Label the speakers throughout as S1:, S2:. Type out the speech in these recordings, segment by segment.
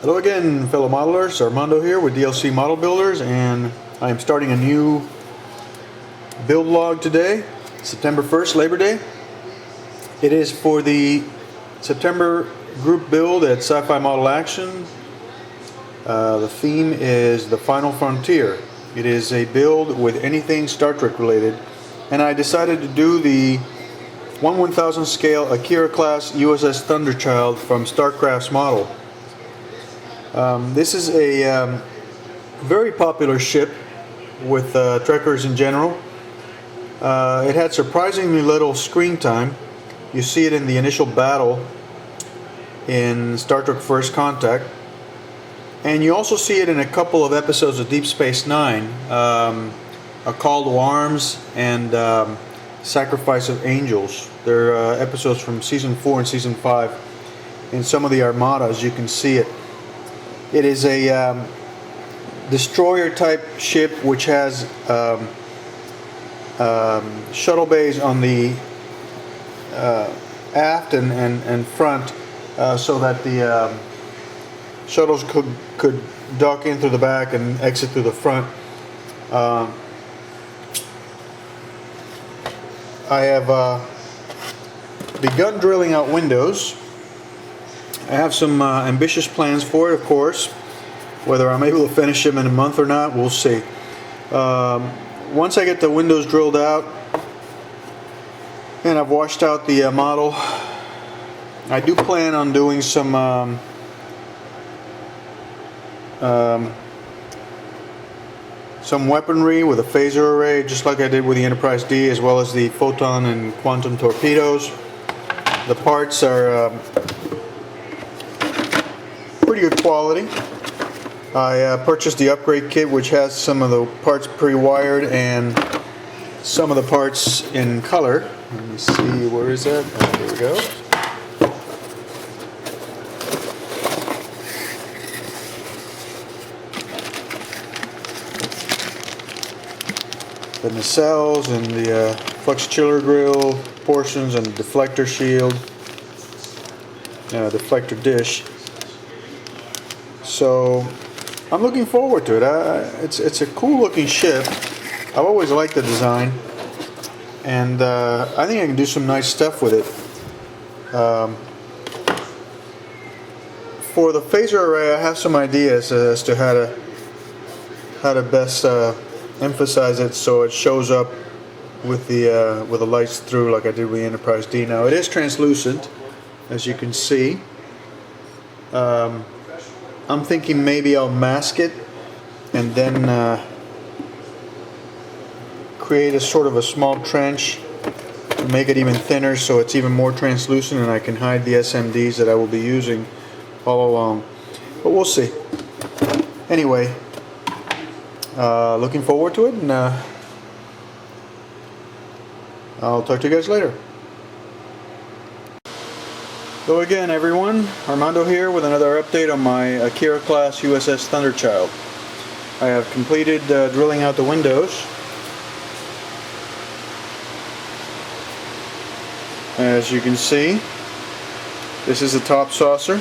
S1: Hello again, fellow modelers. Armando here with DLC Model Builders, and I am starting a new build log today, September 1st, Labor Day. It is for the September group build at Sci-Fi Model Action. The theme is The Final Frontier. It is a build with anything Star Trek related, and I decided to do the 1/1000 scale Akira class USS Thunderchild from StarCraft's model. This is a very popular ship with trekkers in general. It had surprisingly little screen time. You see it in the initial battle in Star Trek First Contact, and you also see it in a couple of episodes of Deep Space Nine, A Call to Arms and Sacrifice of Angels. They're episodes from Season 4 and Season 5. In some of the armadas you can see it. It is a destroyer type ship which has shuttle bays on the aft and front, so that the shuttles could dock in through the back and exit through the front. I have begun drilling out windows. I have some ambitious plans for it, of course. Whether I'm able to finish them in a month or not, we'll see. Once I get the windows drilled out and I've washed out the model, I do plan on doing some weaponry with a phaser array, just like I did with the Enterprise D, as well as the photon and quantum torpedoes. The parts are pretty good quality. I purchased the upgrade kit, which has some of the parts pre-wired and some of the parts in color. Let me see, where is that? Oh, there we go. The nacelles and the flux chiller grill portions and the deflector shield, deflector dish. So I'm looking forward to it. It's a cool looking ship. I've always liked the design, and I think I can do some nice stuff with it. For the phaser array, I have some ideas as to how to best emphasize it so it shows up with the lights through, like I did with the Enterprise D. Now it is translucent, as you can see. I'm thinking maybe I'll mask it and then create a sort of a small trench to make it even thinner, so it's even more translucent, and I can hide the SMDs that I will be using all along. But we'll see. Anyway, looking forward to it, and I'll talk to you guys later. Hello again, everyone. Armando here with another update on my Akira class USS Thunderchild. I have completed drilling out the windows. As you can see, this is the top saucer.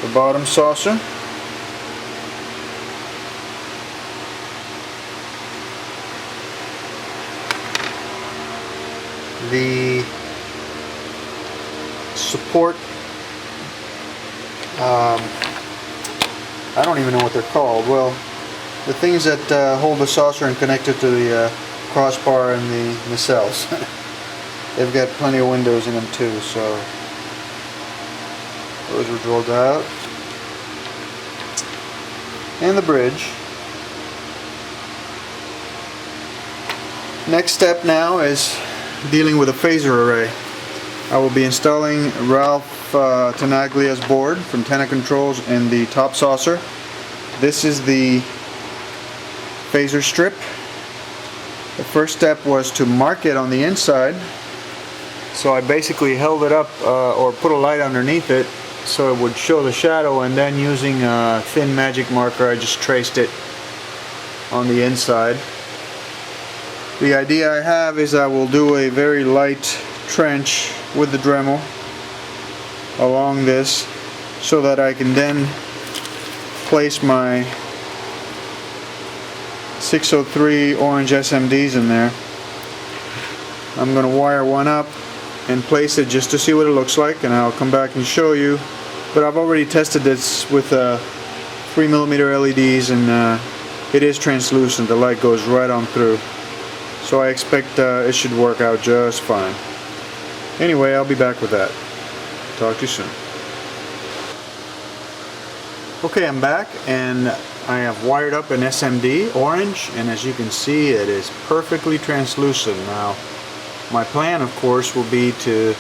S1: The bottom saucer. The support, I don't even know what they're called. Well, the things that hold the saucer and connect it to the crossbar and the nacelles. They've got plenty of windows in them too, so those were drilled out. And the bridge. Next step now is dealing with a phaser array. I will be installing Ralph Tanaglia's board from Tana Controls in the top saucer. This is the phaser strip. The first step was to mark it on the inside. So I basically held it up or put a light underneath it so it would show the shadow, and then using a thin magic marker I just traced it on the inside. The idea I have is I will do a very light trench with the Dremel along this so that I can then place my 603 orange SMDs in there. I'm going to wire one up and place it just to see what it looks like, and I'll come back and show you. But I've already tested this with 3mm LEDs, and it is translucent. The light goes right on through. So I expect it should work out just fine. Anyway, I'll be back with that. Talk to you soon. Okay, I'm back, and I have wired up an SMD orange, and as you can see, it is perfectly translucent. Now, my plan, of course, will be to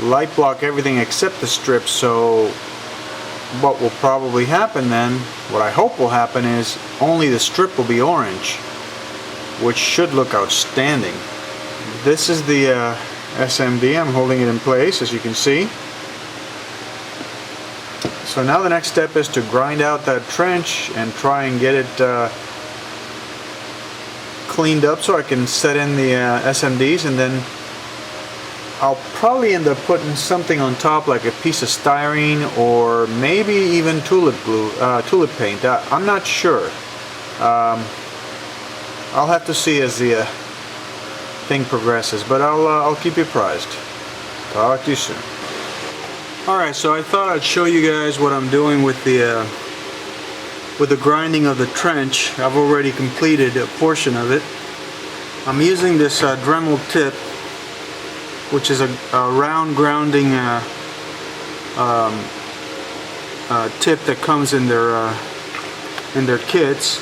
S1: light block everything except the strips, so what will probably happen then, what I hope will happen, is only the strip will be orange, which should look outstanding. This is the SMD. I'm holding it in place, as you can see. So now the next step is to grind out that trench and try and get it cleaned up so I can set in the SMDs, and then I'll probably end up putting something on top, like a piece of styrene or maybe even tulip glue, tulip paint. I'm not sure. I'll have to see as the thing progresses, but I'll keep you apprised. Talk to you soon. Alright, so I thought I'd show you guys what I'm doing with the grinding of the trench. I've already completed a portion of it. I'm using this Dremel tip, which is a round grounding tip that comes in their kits,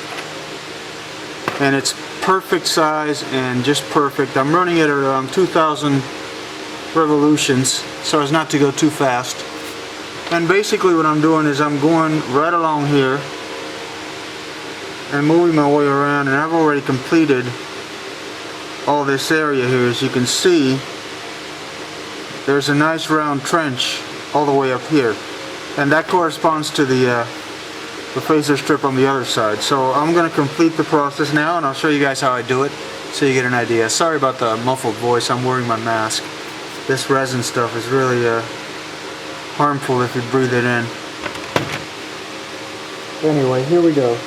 S1: and it's perfect size and just perfect. I'm running it at around 2,000 revolutions so as not to go too fast. And basically what I'm doing is I'm going right along here and moving my way around, and I've already completed all this area here. As you can see, there's a nice round trench all the way up here, and that corresponds to the phaser strip on the other side. So I'm going to complete the process now, and I'll show you guys how I do it so you get an idea. Sorry about the muffled voice, I'm wearing my mask. This resin stuff is really harmful if you breathe it in. Anyway, here we go.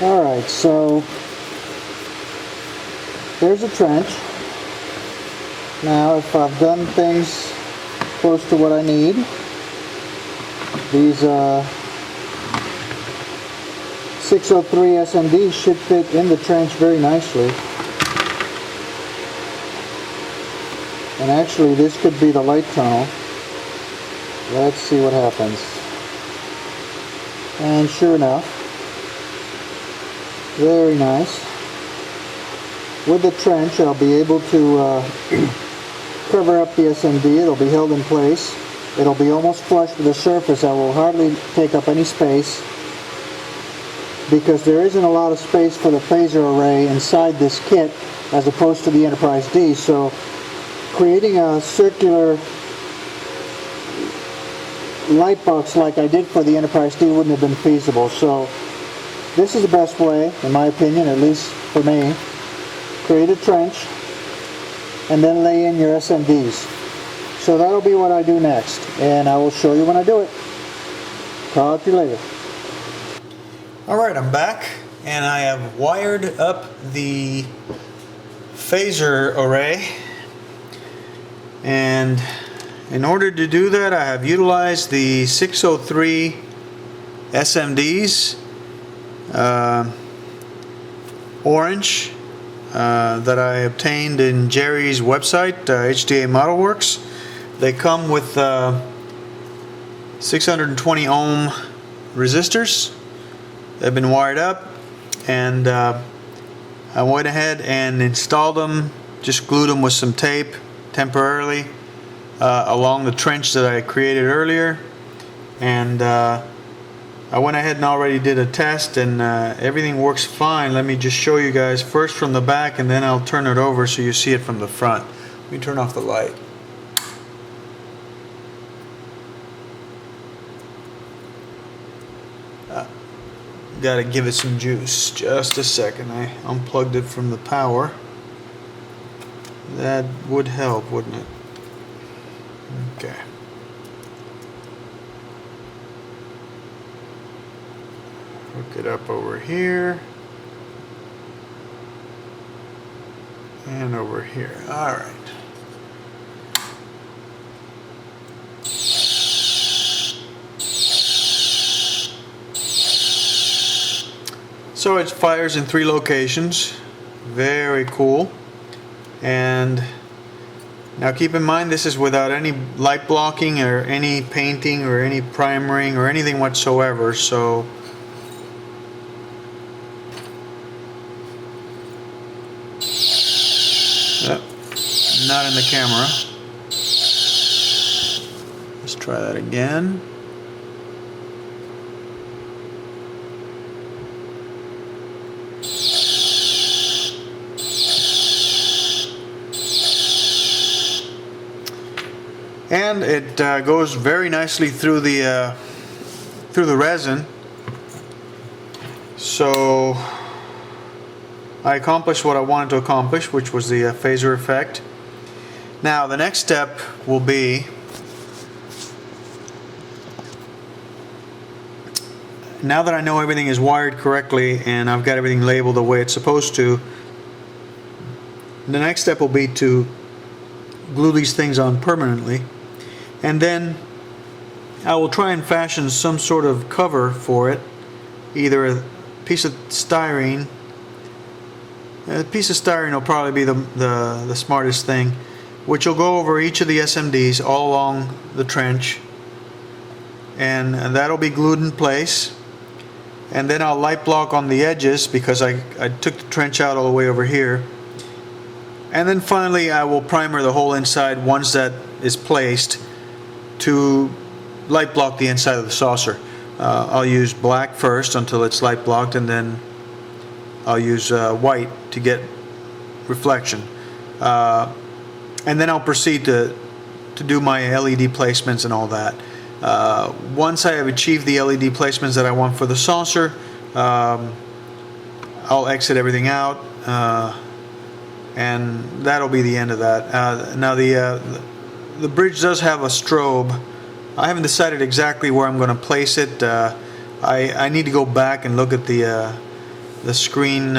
S2: Alright, so there's a trench. Now if I've done things close to what I need, these 603 SMDs should fit in the trench very nicely. And actually this could be the light tunnel. Let's see what happens. And sure enough, very nice. With the trench I'll be able to cover up the SMD. It'll be held in place. It'll be almost flush with the surface. I will hardly take up any space because there isn't a lot of space for the phaser array inside this kit as opposed to the Enterprise D. So creating a circular light box like I did for the Enterprise D wouldn't have been feasible. So this is the best way, in my opinion, at least for me. Create a trench and then lay in your SMDs. So that'll be what I do next, and I will show you when I do it. Talk to you later.
S1: Alright, I'm back, and I have wired up the phaser array, and in order to do that I have utilized the 603 SMDs, orange, that I obtained in Jerry's website, HDA Model Works. They come with 620 ohm resistors. They've been wired up, and I went ahead and installed them, just glued them with some tape temporarily along the trench that I created earlier, and I went ahead and already did a test, and everything works fine. Let me just show you guys first from the back, and then I'll turn it over so you see it from the front. Let me turn off the light. Gotta give it some juice. Just a second. I unplugged it from the power. That would help, wouldn't it? Okay. Hook it up over here. And over here. Alright. So it fires in 3 locations. Very cool. And now keep in mind, this is without any light blocking or any painting or any primering or anything whatsoever. So not in the camera. Let's try that again. And it goes very nicely through the resin. So I accomplished what I wanted to accomplish, which was the phaser effect. Now the next step will be, now that I know everything is wired correctly and I've got everything labeled the way it's supposed to, the next step will be to glue these things on permanently. And then I will try and fashion some sort of cover for it, either a piece of styrene. A piece of styrene will probably be the smartest thing, which will go over each of the SMDs all along the trench, and that'll be glued in place. And then I'll light block on the edges because I took the trench out all the way over here. And then finally I will primer the whole inside once that is placed to light block the inside of the saucer. I'll use black first until it's light blocked, and then I'll use white to get reflection. And then I'll proceed to do my LED placements and all that. Once I have achieved the LED placements that I want for the saucer, I'll exit everything out, and that'll be the end of that. Now the bridge does have a strobe. I haven't decided exactly where I'm going to place it. I need to go back and look at the the screen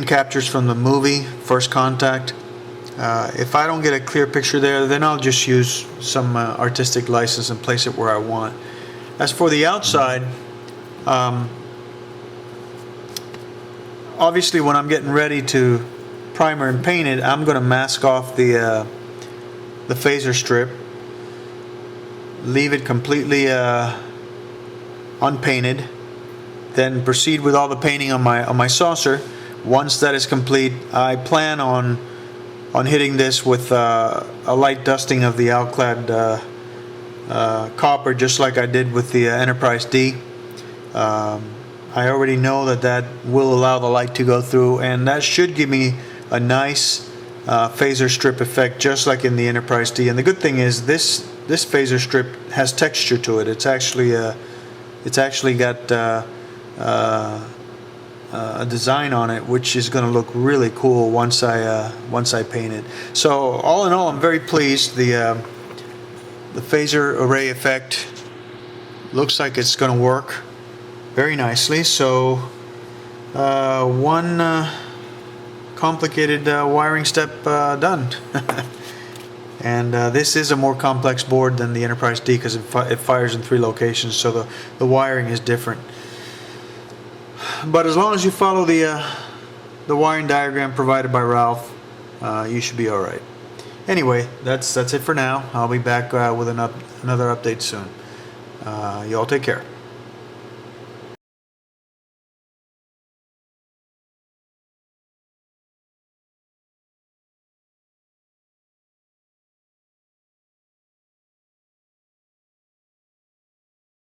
S1: captures from the movie First Contact. If I don't get a clear picture there, then I'll just use some artistic license and place it where I want. As for the outside, obviously when I'm getting ready to primer and paint it, I'm going to mask off the phaser strip, leave it completely unpainted, then proceed with all the painting on my saucer. Once that is complete, I plan on hitting this with a light dusting of the Alclad copper, just like I did with the Enterprise D. I already know that will allow the light to go through, and that should give me a nice phaser strip effect, just like in the Enterprise D. And the good thing is this phaser strip has texture to it. It's actually got a design on it, which is going to look really cool once I paint it. So all in all, I'm very pleased. The phaser array effect looks like it's going to work very nicely. So one complicated wiring step done. And this is a more complex board than the Enterprise D because it fires in 3 locations, so the wiring is different. But as long as you follow the wiring diagram provided by Ralph, you should be alright. Anyway, that's it for now. I'll be back with another update soon. You all take care.